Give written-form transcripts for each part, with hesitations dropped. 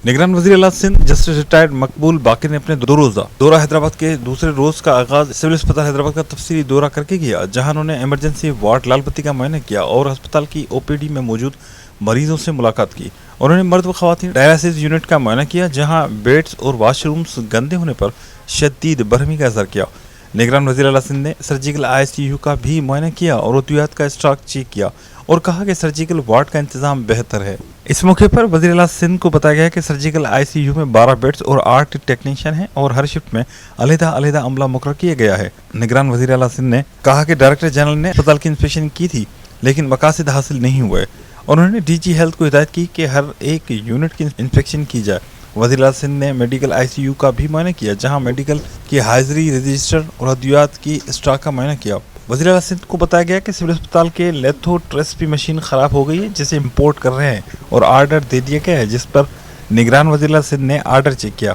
निगरान वज़ीर आला सिंध जस्टिस रिटायर्ड मकबूल बाकिर ने अपने 2 रोज़ा दौरा हैदराबाद के दूसरे रोज का आगाज सिविल अस्पताल हैदराबाद का तफसीली दौरा करके किया, जहां उन्होंने इमरजेंसी वार्ड लालबत्ती का मुआयना किया और अस्पताल की ओपीडी में मौजूद मरीजों से मुलाकात की। उन्होंने मर्द व खवातीन डायलिसिस यूनिट का मुआयना किया, जहां बेड्स और वाशरूम्स गंदे होने पर शदीद बरहमी का इज़हार किया। निगरान वज़ीर आला सिंध ने सर्जिकल ICU का भी मुआयना किया और अद्वियात का स्टॉक चेक किया और कहा कि सर्जिकल वार्ड का इंतजाम बेहतर है। इस मौके पर वज़ीर आला सिंध को बताया गया कि सर्जिकल ICU में 12 बेड्स और 8 टेक्नीशियन हैं और हर शिफ्ट में अलग-अलग अमला मुकर्रर किया गया है। निगरान वज़ीर आला सिंध ने कहा कि डायरेक्टर जनरल ने अस्पताल की इंस्पेक्शन की थी, लेकिन मकासद हासिल नहीं हुए। उन्होंने DG हेल्थ को हिदायत की कि हर एक यूनिट की इंस्पेक्शन की जाए। वज़ीर आला सिंध ने मेडिकल ICU का भी मुआयना किया, जहां मेडिकल की हाजिरी रजिस्टर और अद्वियात की स्टॉक का मुआयना किया। वज़ीर आला सिंध को बताया गया कि सिविल अस्पताल के लेथोट्रेस्पी मशीन खराब हो गई है, जिसे इम्पोर्ट कर रहे हैं और आर्डर दे दिया गया है, जिस पर निगरान वज़ीर आला सिंध ने आर्डर चेक किया।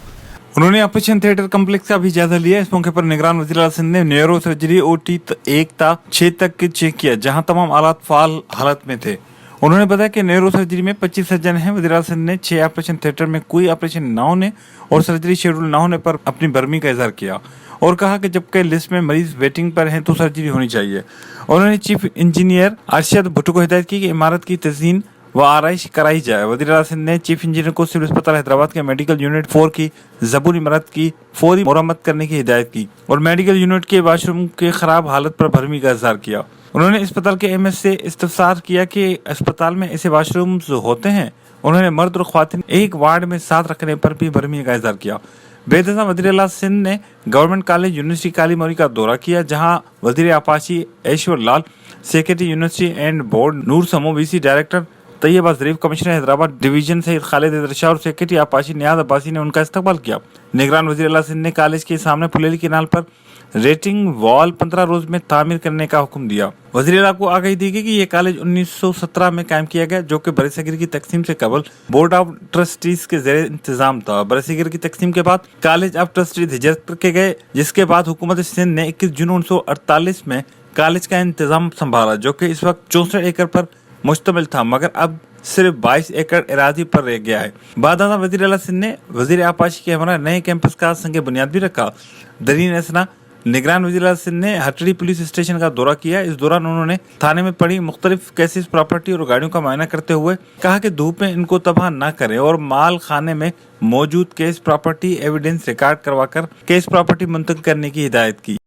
उन्होंने ऑपरेशन थिएटर कम्प्लेक्स का भी जायजा लिया। इस मौके पर निगरान वज़ीर आला सिंध ने न्यूरो सर्जरी OT 1 ता 6 तक चेक किया, जहां तमाम आलात फाल हालत में थे। उन्होंने बताया कि न्यूरो सर्जरी में 25 सर्जन हैं। वज़ीर आला सिंध ने 6 ऑपरेशन थिएटर में कोई ऑपरेशन न होने और सर्जरी शेड्यूल न होने पर अपनी बरहमी का इजहार किया और कहा कि जबकि लिस्ट में मरीज वेटिंग पर हैं तो सर्जरी होनी चाहिए। उन्होंने चीफ इंजीनियर अरशद भुट्टो को हिदायत की कि इमारत की तज़ीन व आराइश कराई जाए। वज़ीर आला सिंध ने चीफ इंजीनियर को सिविल अस्पताल हैदराबाद के मेडिकल यूनिट 4 की ज़बून इमारत की फौरी मुरम्मत करने की हिदायत की और मेडिकल यूनिट के वाशरूम के खराब हालत पर बरहमी का इजहार किया। उन्होंने अस्पताल के MS से इस्तफसार किया कि अस्पताल में ऐसे वाशरूम्स होते हैं। उन्होंने मर्द और ख्वातीन एक वार्ड में साथ रखने पर भी बरहमी का इजहार किया। बेदसा वज़ीर आला सिंध ने गवर्नमेंट कॉलेज यूनिवर्सिटी काली मोरी का दौरा किया, जहां वज़ीर आपाशी ऐश्वर लाल, सेक्रेटरी यूनिवर्सिटी एंड बोर्ड नूर समो, VC डायरेक्टर तैयबा ज़रीफ, कमिश्नर हैदराबाद डिवीजन सैयद खालिद हैदर और सेक्रेटरी आपाशी नियाज अब्बासी ने उनका इस्तकबाल किया। निगरान वज़ीर आला सिंध ने कॉलेज के सामने फुलेली केनाल पर रेटिंग वॉल 15 रोज में तामीर करने का हुक्म दिया। वज़ीर आला को आगाही दी गई कि यह कॉलेज 1917 में कायम किया गया, जो कि बरसगीर की तकसीम से कबल बोर्ड ऑफ ट्रस्टीज के ज़ेरे इंतजाम था। बरसगीर की तकसीम के बाद कॉलेज ऑफ ट्रस्टीज हिजरत करके गए, जिसके बाद हुकूमत सिंध ने 21 जून 1948 में कॉलेज का इंतजाम संभाला, जो कि इस वक्त 64 एकड़ पर मुश्तमिल था, मगर अब सिर्फ 22 एकड़ इरादी पर रह गया है। बाद वज़ीर आला सिंध ने वज़ीर आपाशी के हमरा नए कैंपस का संग बुनियाद भी रखा। दरीन असना निगरान वज़ीर आला सिंध ने हटड़ी पुलिस स्टेशन का दौरा किया। इस दौरान उन्होंने थाने में पड़ी मुख्तलिफ केसेस, प्रॉपर्टी और गाड़ियों का मुआयना करते हुए कहा कि धूप में इनको तबाह न करें और माल खाने में मौजूद केस प्रॉपर्टी एविडेंस रिकॉर्ड करवाकर केस प्रॉपर्टी मुंतकिल करने की हिदायत की।